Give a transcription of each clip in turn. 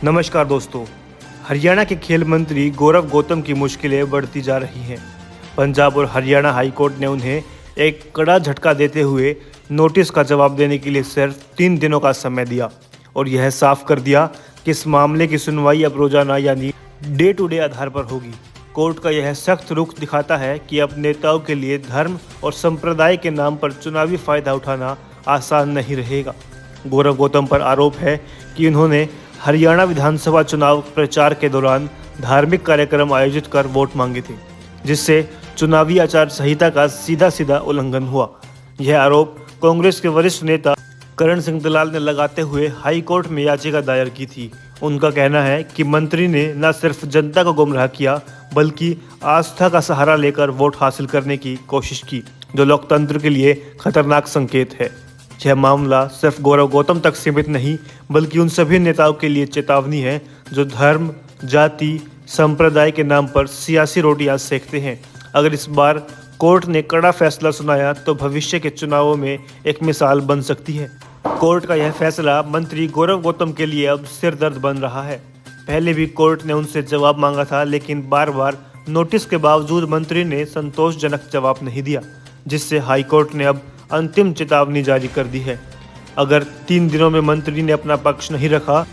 नमस्कार दोस्तों। हरियाणा के खेल मंत्री गौरव गौतम की मुश्किलें बढ़ती जा रही हैं। पंजाब और हरियाणा हाई कोर्ट ने उन्हें एक कड़ा झटका देते हुए नोटिस का जवाब देने के लिए सिर्फ 3 दिनों का समय दिया और यह साफ कर दिया कि इस मामले की सुनवाई अब रोजाना यानी डे टू डे आधार पर होगी। कोर्ट का यह सख्त रुख दिखाता है कि अब नेताओं के लिए धर्म और संप्रदाय के नाम पर चुनावी फायदा उठाना आसान नहीं रहेगा। गौरव गौतम पर आरोप है कि उन्होंने हरियाणा विधानसभा चुनाव प्रचार के दौरान धार्मिक कार्यक्रम आयोजित कर वोट मांगे थे, जिससे चुनावी आचार संहिता का सीधा उल्लंघन हुआ। यह आरोप कांग्रेस के वरिष्ठ नेता करण सिंह दलाल ने लगाते हुए हाई कोर्ट में याचिका दायर की थी। उनका कहना है कि मंत्री ने न सिर्फ जनता को गुमराह किया बल्कि आस्था का सहारा लेकर वोट हासिल करने की कोशिश की, जो लोकतंत्र के लिए खतरनाक संकेत है। यह मामला सिर्फ गौरव गौतम तक सीमित नहीं बल्कि उन सभी नेताओं के लिए चेतावनी है जो धर्म, जाति, संप्रदाय के नाम पर सियासी रोटियां सेकते हैं। अगर इस बार कोर्ट ने कड़ा फैसला सुनाया तो भविष्य के चुनावों में एक मिसाल बन सकती है। कोर्ट का यह फैसला मंत्री गौरव गौतम के लिए अब सिरदर्द बन रहा है। पहले भी कोर्ट ने उनसे जवाब मांगा था, लेकिन बार बार नोटिस के बावजूद मंत्री ने संतोषजनक जवाब नहीं दिया, जिससे हाईकोर्ट ने अब अंतिम चेतावनी जारी कर दी है। अगर 3 दिनों में मंत्री ने अपना पक्ष नहीं रखा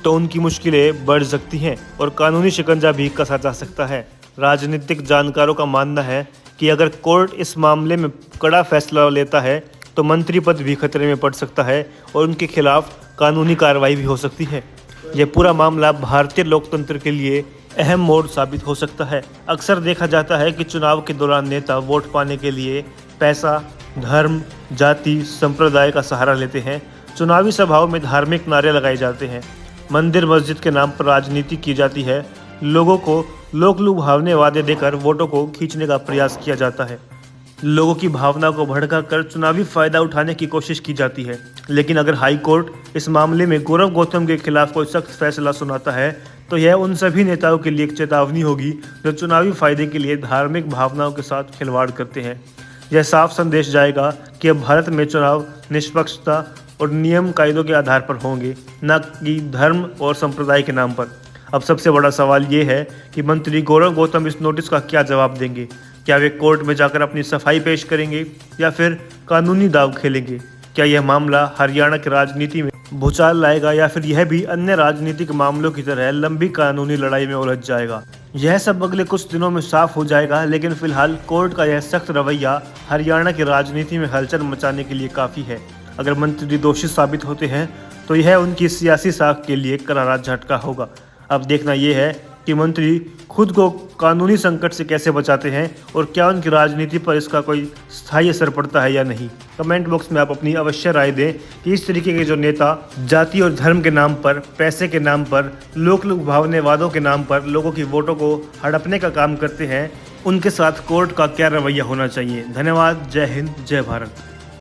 तो उनकी मुश्किलें बढ़ सकती हैं और कानूनी शिकंजा भी कसा जा सकता है। राजनीतिक जानकारों का मानना है कि अगर कोर्ट इस मामले में कड़ा फैसला लेता है तो मंत्री पद भी खतरे में पड़ सकता है और उनके खिलाफ कानूनी कार्रवाई भी हो सकती है। यह पूरा मामला भारतीय लोकतंत्र के लिए अहम मोड़ साबित हो सकता है। अक्सर देखा जाता है कि चुनाव के दौरान नेता वोट पाने के लिए पैसा, धर्म, जाति, संप्रदाय का सहारा लेते हैं। चुनावी सभाओं में धार्मिक नारे लगाए जाते हैं, मंदिर मस्जिद के नाम पर राजनीति की जाती है, लोगों को लोक लुभावने वादे देकर वोटों को खींचने का प्रयास किया जाता है, लोगों की भावना को भड़का कर चुनावी फायदा उठाने की कोशिश की जाती है। लेकिन अगर हाई कोर्ट इस मामले में गौरव गौतम के खिलाफ कोई सख्त फैसला सुनाता है तो यह उन सभी नेताओं के लिए एक चेतावनी होगी जो चुनावी फायदे के लिए धार्मिक भावनाओं के साथ खिलवाड़ करते हैं। यह साफ संदेश जाएगा कि अब भारत में चुनाव निष्पक्षता और नियम कायदों के आधार पर होंगे, न कि धर्म और संप्रदाय के नाम पर। अब सबसे बड़ा सवाल ये है कि मंत्री गौरव गौतम इस नोटिस का क्या जवाब देंगे। क्या वे कोर्ट में जाकर अपनी सफाई पेश करेंगे या फिर कानूनी दांव खेलेंगे? क्या यह मामला हरियाणा की राजनीति में भूचाल लाएगा या फिर यह भी अन्य राजनीतिक मामलों की तरह लंबी कानूनी लड़ाई में उलझ जाएगा? यह सब अगले कुछ दिनों में साफ हो जाएगा, लेकिन फिलहाल कोर्ट का यह सख्त रवैया हरियाणा की राजनीति में हलचल मचाने के लिए काफ़ी है। अगर मंत्री दोषी साबित होते हैं तो यह उनकी सियासी साख के लिए करारा झटका होगा। अब देखना यह है कि मंत्री खुद को कानूनी संकट से कैसे बचाते हैं और क्या उनकी राजनीति पर इसका कोई स्थायी असर पड़ता है या नहीं। कमेंट बॉक्स में आप अपनी अवश्य राय दें कि इस तरीके के जो नेता जाति और धर्म के नाम पर, पैसे के नाम पर, लोक लुभावने वादों के नाम पर लोगों की वोटों को हड़पने का काम करते हैं, उनके साथ कोर्ट का क्या रवैया होना चाहिए। धन्यवाद। जय हिंद, जय भारत।